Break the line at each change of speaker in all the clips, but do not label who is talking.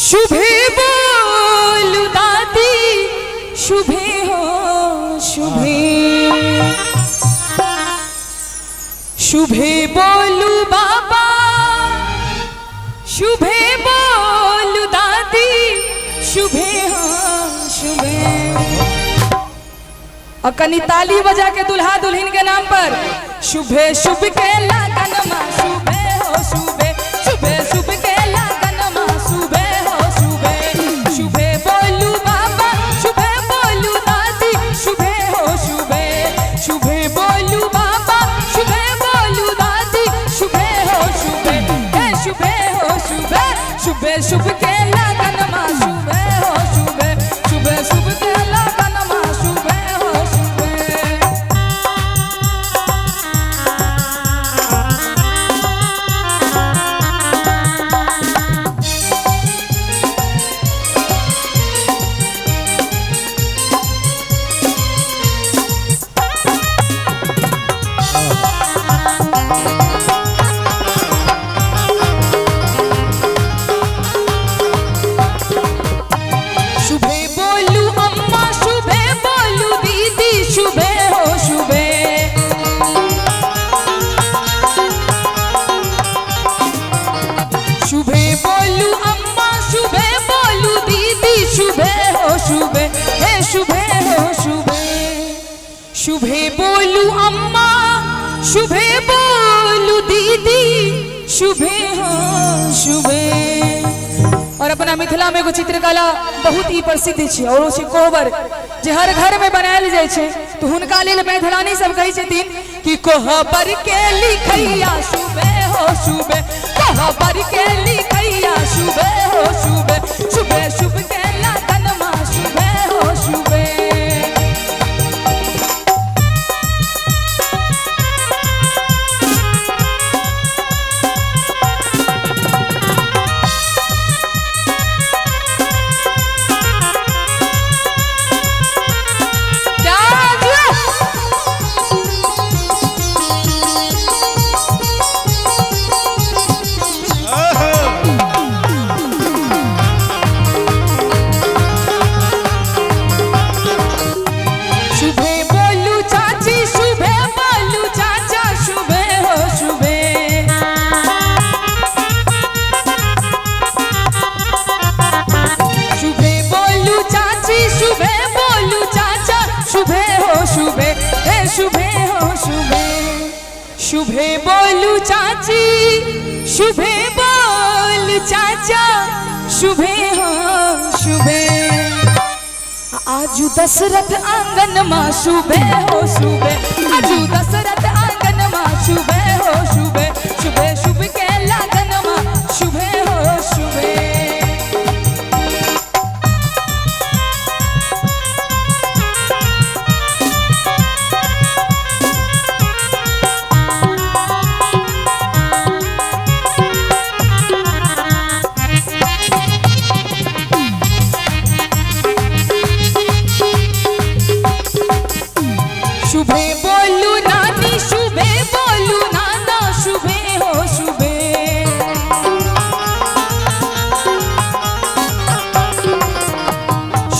शुभे बोलू दादी शुभे हो शुभे शुभे बोलू बाबा शुभे बोलू दादी शुभे हो शुभे। और कनी ताली बजा के दुल्हा दुल्हन के नाम पर शुभे शुभ के लगन मा शुभे हो शुभे शुभे शुभ के लगन मा शुभे हो शुभे शुभे बोलू बाबा शुभे बोलू दादी शुभे हो शुभे शुभे बोलू बाबा शुभे बोलू दादी शुभे हो शुभे शुभे हो शुभे शुभे शुभ के लगन मा शुभे हो शुभे शुभे शुभ के लगन मा शुभे हो शुभे। शुभे बोलू अम्मा शुभे बोलू दीदी शुभे हो शुभे शुभे बोलू अम्मा शुभे बोलू दीदी शुभे हो शुभे हे शुभे हो शुभे शुभे बोलू अम्मा शुभे बोलू दीदी शुभे हो शुभे। और अपना मिथिला में एगो चित्रकला बहुत ही प्रसिद्ध है और ओ छै कोहबर जे हर घर में बनायल जाय छै। तो हुनका लेल मैथिलानी सब कहै छथिन कि कोहबर के लिखैया शुभे हो शुभे कोहबर के लिखैया शुभे हो शुभे शुभे शुभ के लगन मा शुभे हो शुभे। शुभे बोलू चाची शुभे बोलू चाचा शुभे हो शुभे शुभे बोलू चाची शुभे बोलू चाचा शुभे हो शुभे हे शुभे हो शुभे शुभे बोलू चाची शुभे बोलू चाचा शुभे हो शुभे। आजू दशरथ आंगन मा शुभे हो शुभे आजू दशरथ आंगन मा शुभे हो शुभे शुभे शुभ के लगन मा शुभे हो शुभे। शुभे बोलू नानी शुभे बोलू नाना शुभे हो शुभे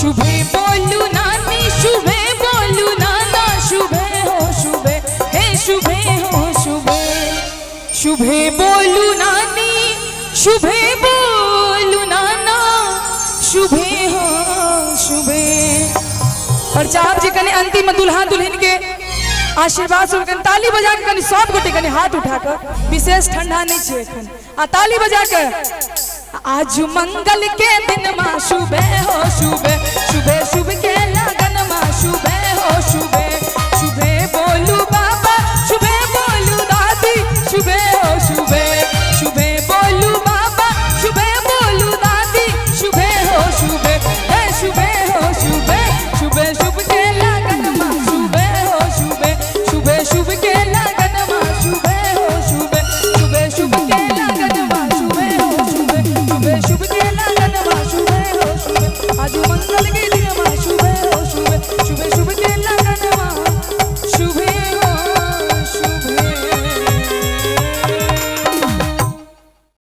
शुभे बोलू नानी शुभे बोलू नाना शुभे हो शुभे हे शुभे हो शुभे शुभे बोलू नानी शुभे बोलू नाना शुभे हो शुभे। और चाहब जी कने अंतिम दुल्हा दुल्हन के आशीर्वाद से ताली बजा के कनी सब गोटे कनी हाथ उठाकर विशेष ठंडा नहीं छे एखन आ ताली बजा के आज मंगल के दिन मा शुभे हो शुभे शुभे शुभ के